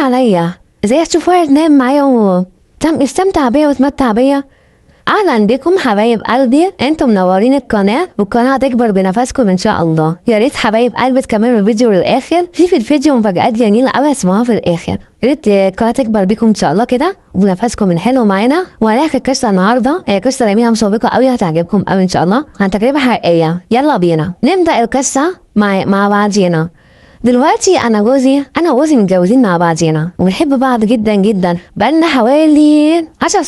عليا، ازاي تشوف واحد نام معايا يستمتع بيا ويتمتع بيا؟ اهلا بكم حبايب قلبي، انتم منورين القناه والقناه هتكبر بنفسكم ان شاء الله. يا ريت حبايب قلبي تكملوا الفيديو للاخر، في الفيديو مفاجآت جميله قوي اسمها في الاخر. يا ريت القناه تكبر بكم ان شاء الله كده وبنفسكم الحلو معانا. وهنحكي القصه النهارده، هي قصه جميله مشوقه قوي هتعجبكم قوي ان شاء الله، عن تجربه حقيقيه. يلا بينا نبدا القصه مع بعضينا. دلوقتي انا وجوزي متجوزين مع بعضينا وبنحب بعض جدا جدا، بقالنا حوالي 10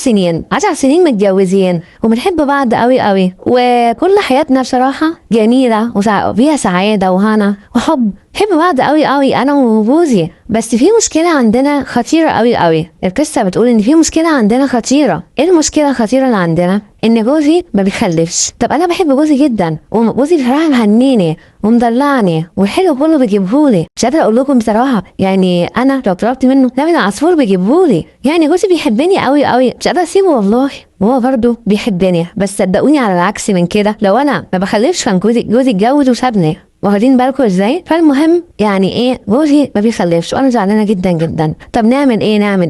سنين متجوزين وبنحب بعض قوي قوي، وكل حياتنا بصراحه جميله وفيها سعاده وهنا وحب. بنحب بعض قوي قوي انا وجوزي، بس في مشكله عندنا خطيره قوي قوي. القصه بتقول ان في مشكله عندنا خطيره. ايه المشكله الخطيره اللي عندنا؟ ان جوزي ما بيخلفش. طب انا بحب جوزي جدا، وجوزي بصراحه مهنيني ومدلعني والحلو كله بيجيبهولي. مش قادره اقول لكم بصراحه، يعني انا لو طلبت منه لبن عصفور بيجيبهولي. يعني جوزي بيحبني قوي قوي، مش قادره اسيبه والله. وهو برضه بيحبني، بس صدقوني على العكس من كده، لو انا ما بخلفش كان جوزي اتجوز وسابني. واخدين بالكم ازاي؟ فالمهم يعني ايه، جوزي ما بيخلفش وانا زعلانه جدا جدا. طب نعمل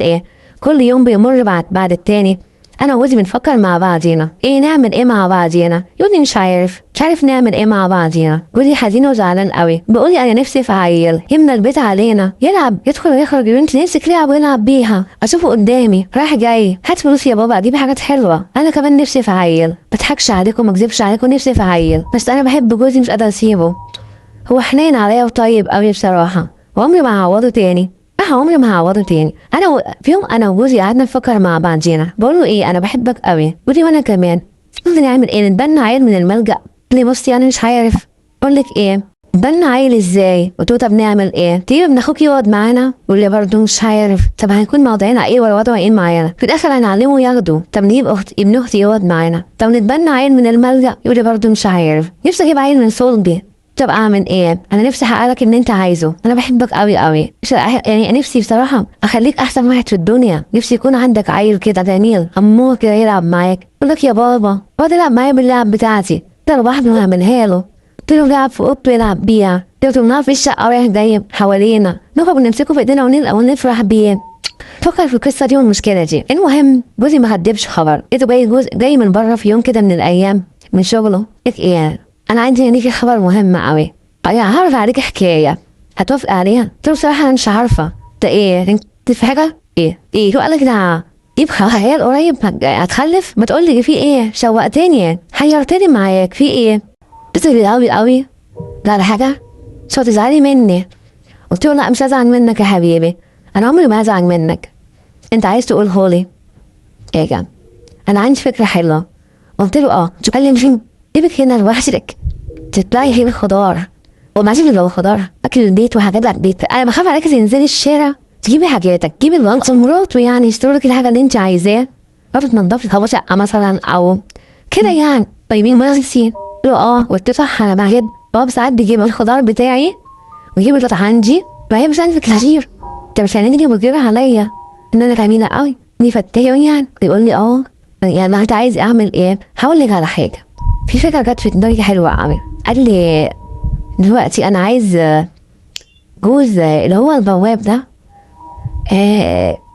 ايه؟ كل يوم بيمر بعد التاني انا وجوزي بنفكر مع بعضينا نعمل ايه مع بعضينا. يقول لي مش عارف نعمل ايه مع بعضينا. جوزي حزين وزعلان قوي، بيقول لي انا نفسي في عيل يملى البيت علينا، يلعب يدخل ويخرج. يا بنتي نفسك يلعب ويلعب بيها، اشوفه قدامي رايح جاي. هات فلوس يا بابا اجيب حاجات حلوه. انا كمان نفسي في عيل، بضحكش عليكم ما اكذبش عليكم، نفسي في عيل، بس انا بحب جوزي مش قادره اسيبه. هو حنين عليا وطيب قوي بصراحه، وعمري ما هعوضه تاني. في يوم انا وجوزي قعدنا نفكر مع بعضينا، بقول له ايه، انا بحبك قوي. جوزي وانا كمان. قلت نعمل ايه؟ نتبنى عيل من الملجأ. قال لي بصي انا مش عارف اقول لك ايه، نتبنى عيل ازاي؟ قلت له طب نعمل ايه؟ تيجي ابن اخوك يقعد معانا؟ يقول لي برضه مش عارف. طب هنكون موضوعنا ايه ولا وضعه ايه معانا؟ في الاخر هنعلمه ياخده. طب نجيب ابن اختي يقعد معانا. طب نتبنى عيل من الملجأ؟ يقول لي برضه مش عارف. نفسي اجيب عيل من صلبي. طب اعمل ايه؟ انا نفسي احقق لك اللي انت عايزه، انا بحبك قوي قوي، يعني نفسي بصراحه اخليك احسن واحد في الدنيا. نفسي يكون عندك عيل كده جميل امور كده يلعب معاك. يقول لك يا بابا اقعد العب معايا باللعب بتاعتي. قلت له لوحده هعملها له. قلت له لعب في اوضته يلعب بيها. قلت له نلعب في الشقه رايح جاي حوالينا، نخرج نمسكه في ايدينا ونفرح بيه. فكر في القصه دي والمشكله دي. المهم جوزي ما هدبش خبر، لقيته جاي من بره في يوم كده من الايام من شغله. قلت ايه، انا عندي ليكي خبر مهم قوي، هعرف عليك حكايه هتوافق عليها؟ قلت له بصراحه انا مش عارفه. ده ايه؟ انت في حاجه؟ ايه شو قالك ده؟ يبقى عيال قريب هتخلف؟ ما تقول لي في ايه؟ شوقتني حيرتني معاك، في ايه؟ بتزعلي قوي قوي؟ لا ده حاجه شو تزعلي مني؟ قلت له لا مش هزعل منك يا حبيبي، انا عمري ما هزعل منك. انت عايز تقوله لي ايه؟ انا عندي فكره حلوه. قلت له تكلم فين؟ جيبك هنا لوحدك تطلعي هنا خضار ومعاش لو خضار اكل البيت وحاجات على البيت. انا بخاف عليك تنزلي الشارع تجيبي حاجاتك، جيبي البنك مراته يعني يشتروا لك الحاجه اللي انت عايزاه، برضه تنضفي هوا شقه مثلا او كده يعني. طيبين مغسين. قلت له قلت له صح انا بجد بابا ساعات بيجيب الخضار بتاعي ويجيب اللي عندي، ما هي مش عندي كتير. انت مش هنيجي وتجيب عليا ان انا جميله قوي اني فتيه يعني؟ يقول لي يعني ما انت عايز اعمل ايه؟ هقول لك على حاجه، في فكره جت في دماغي حلوه قوي. قال لي دلوقتي انا عايز جوز اللي هو البواب ده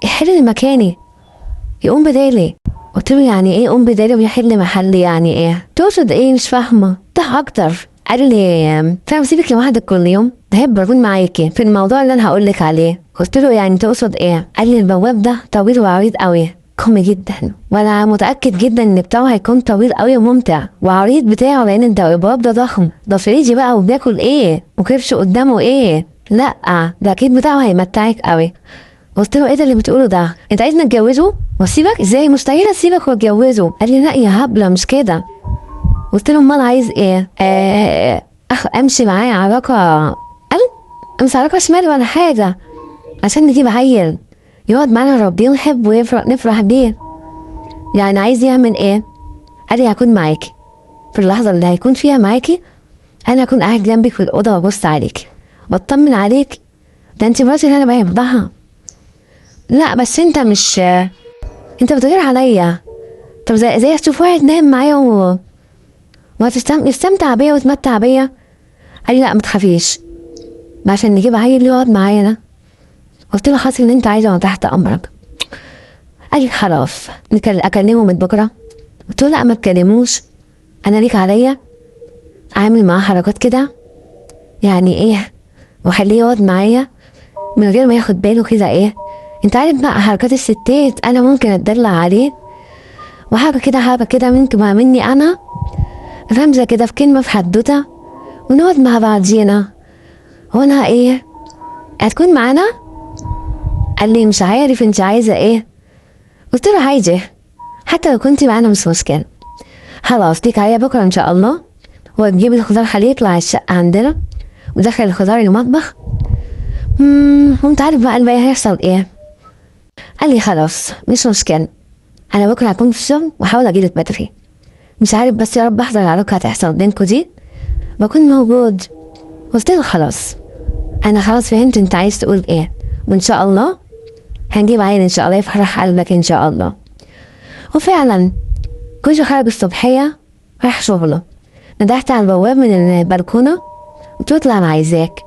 يحل مكاني، يقوم بدالي. قلت له يعني ايه يقوم بدالي ويحل محلي؟ يعني ايه تقصد ايه؟ مش فاهمه ده اكتر. قال لي فاهم سيبك لوحدك كل يوم، بحب اكون معاكي في الموضوع اللي انا هقول لك عليه. قلت له يعني تقصد ايه؟ قال لي البواب ده طويل وعريض قوي، قوي جدا، وانا متاكد جدا ان بتاعه هيكون طويل قوي وممتع وعريض بتاعه، لان البواب ده ضخم، ده فريجي بقى وبياكل ايه وكرش قدامه ايه. لا ده اكيد بتاعه هيمتعك قوي. قلت له ايه ده اللي بتقوله ده؟ انت عايز نتجوزه واسيبك؟ ازاي مستحيل اسيبك واتجوزه. قال لي لا يا هبله مش كده. قلت له امال عايز ايه؟ امشي معاه علاقه، قال مش علاقه شمال ولا حاجه، عشان نجيب عيل يقعد معانا نربيه ونحبه ونفرح بيه. يعني عايز يعمل ايه؟ قال لي هكون معاكي في اللحظه اللي هيكون فيها معاكي، انا هكون قاعد جنبك في الاوضه وابص عليك واطمن عليك، ده انت مراتي اللي انا بحبها. لا بس انت مش انت بتغير عليا. طب زي تشوف واحد نايم معايا ويستمتع بيا ويتمتع بيا. قال لي لا ما تخافيش، عشان نجيب عيل يقعد معانا قلت له حاصل اللي انت عايزه وانا تحت امرك. قال لي خلاص اكلمه من بكره. قلت له لا ما تكلموش، انا ليك عليا اعمل معاه حركات كده يعني ايه، وخليه يقعد معايا من غير ما ياخد باله كده ايه. انت عارف بقى حركات الستات، انا ممكن اتدلع عليه وحاجه كده حاجه كده ممكن مع مني انا رمزه كده في كلمه في حدوته ونقعد مع بعضينا. وانا ايه هتكون معانا؟ قال لي مش عارف انت عايزه ايه. قلت له عايزه حتى لو كنت معانا مش مشكله. خلاص ليك عليا بكره ان شاء الله، وتجيب الخضار خليه يطلع الشقه عندنا ودخل الخضار المطبخ. وانت عارف بقى الباقي هيحصل ايه. قال لي خلاص مش مشكله، انا بكره هكون في الشغل وحاول اجيلك بدري. مش عارف بس يا رب احضر العلاقه هتحصل بينكوا دي بكون موجود. قلت له خلاص انا خلاص فهمت انت عايز تقول ايه، وان شاء الله هنجيب عيل ان شاء الله يفرح قلبك ان شاء الله. وفعلا كنت خارج الصبحيه رايح شغله، ندهت على البواب من البلكونه قلت له اطلع انا عايزاك.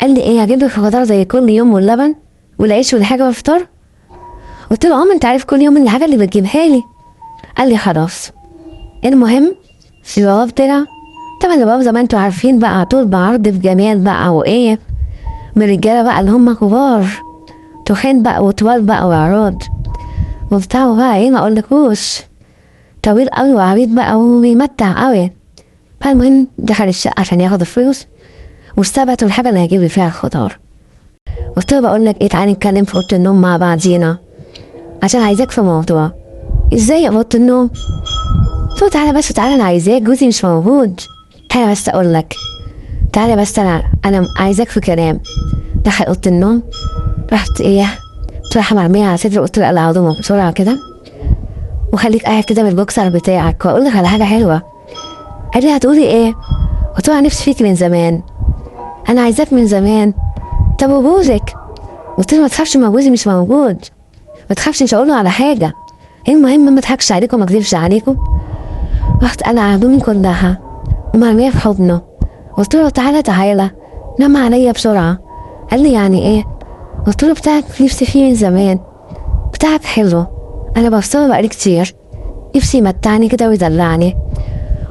قال لي ايه هجيب لك خضار زي كل يوم واللبن والعيش والحاجه والفطار. قلت له ما انت عارف كل يوم الحاجه اللي بتجيبها لي. قال لي خلاص. المهم في بواب طبعا البواب زي ما انتوا عارفين بقى طول بعرض في جمال بقى وايه من الرجاله بقى اللي هم كبار تخين بقى وطوال بقى وعراض وبتاع بقى ايه ما اقولكوش طويل قوي وعريض بقى وبيمتع قوي. فالمهم دخل الشقه عشان ياخد الفلوس واستبعتوا الحاجه اللي هيجيب لي فيها الخضار. قلت له بقول لك ايه تعالى نتكلم في اوضه النوم مع بعضينا عشان عايزاك في موضوع. ازاي يا اوضه النوم؟ قلت له تعالى بس تعالى انا عايزاك جوزي مش موجود. تعالى بس اقول لك تعالى بس انا عايزاك في كلام. دخل اوضه النوم رحت ايه رايحه مرميه على صدري قلت له اقلع هدومك بسرعه كده وخليك قاعد كده بالبوكسر بتاعك واقول لك على حاجه حلوه. قال لي هتقولي ايه؟ قلت له انا نفسي فيك من زمان، انا عايزاك من زمان. طب وجوزك؟ قلت له ما تخافش ما جوزي مش موجود، ما تخافش مش هقول له على حاجه. المهم ما اضحكش عليكم ما اكذبش عليكم. رحت قلع هدومي كلها ومرميه في حضنه. قلت له تعالى تعالى نام عليا بسرعه. قال لي يعني ايه؟ قلت له بتاعك نفسي فيه من زمان، بتاعك حلو انا بفصله بقالي كتير، نفسي يمتعني كده ويدلعني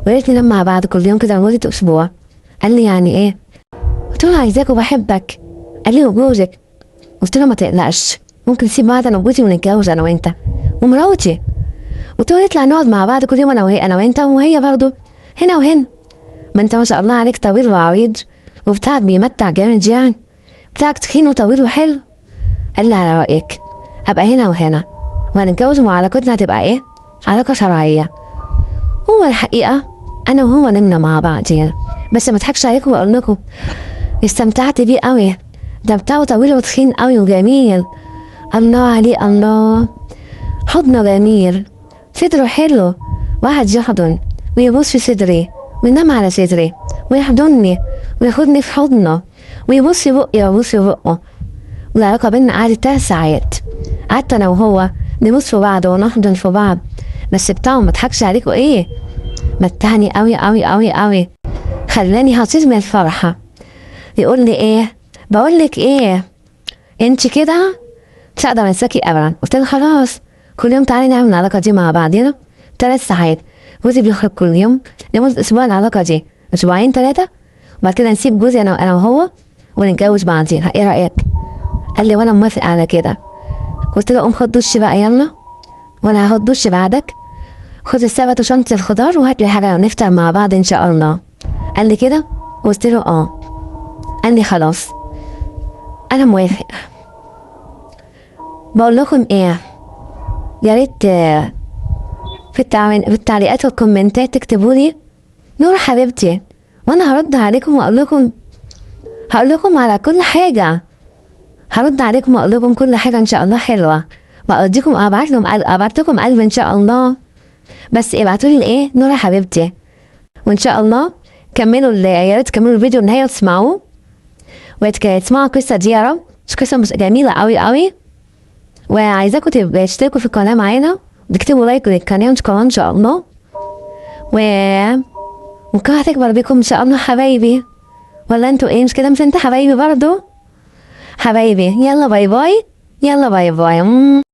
وياريت ننام مع بعض كل يوم كده لمده اسبوع. قال لي يعني ايه؟ قلت له عايزاك وبحبك. قال لي وجوزك؟ قلت له ما تقلقش ممكن نسيب بعض انا وجوزي ونتجوز انا وانت ومراوتي. قلت له نطلع نقعد مع بعض كل يوم انا وهي، انا وانت وهي برضه هنا وهنا. ما انت ما شاء الله عليك طويل وعريض وبتاعك بيمتع جامد يعني، بتاعك تخين وطويل وحلو. قال لي على رايك هبقى هنا وهنا وهنتجوز وعلاقتنا هتبقى ايه؟ علاقه شرعيه. هو الحقيقه انا وهو نمنا مع بعض يعني، بس ما اضحكش عليكم واقول لكم استمتعت بيه قوي. ده بتاعه طويل وتخين قوي وجميل، الله عليه الله، حضنه جميل، صدره حلو، واحد يحضن ويبوس في صدري وينام على صدري ويحضني وياخدني في حضنه ويبوس في بقي ويبوس في بقه. والعلاقه بينا قعدت 3 ساعات، قعدت انا وهو نبوس في بعض ونحضن في بعض. بس بتاعه ما اضحكش عليكم ايه متعني قوي قوي قوي قوي، خلاني هطير من الفرحه. يقول لي ايه؟ بقول لك ايه انت كده مش هقدر انساكي ابدا. قلت له خلاص كل يوم تعالي نعمل العلاقه دي مع بعضينا 3 ساعات. جوزي بيخرج كل يوم لمده اسبوع العلاقه دي، اسبوعين 3 وبعد كده نسيب جوزي انا وهو ونتجوز بعضينا، ايه رايك؟ قال لي وانا موافق على كده. قلت له قوم خد دش بقى يلا وانا هاخد دش بعدك، خد السبت وشنطه الخضار وهات لي حاجه ونفطر مع بعض ان شاء الله. قال لي كده؟ قلت له اه. قال لي خلاص انا موافق. بقول لكم ايه، يا ريت في التعليقات والكومنتات تكتبوا لي نور حبيبتي وانا هرد عليكم واقول لكم، هقول لكم على كل حاجه، هرد عليكم واقول لكم كل حاجه ان شاء الله حلوه، واديكم ابعت لكم قلب ان شاء الله. بس ابعتوا لي ايه نور حبيبتي، وان شاء الله كملوا يا ريت تكملوا الفيديو النهايه وتسمعوه وتسمعوا القصه دي يا رب، قصه جميله قوي قوي. وعايزاكم تشتركوا في القناه معانا وتكتبوا لايك للقناه ان شاء الله، والقناه هتكبر بيكم ان شاء الله حبايبي. ولا انتوا ايه مش كده؟ مش انت حبايبي برضو؟ حبايبي يلا باي باي. يلا باي باي.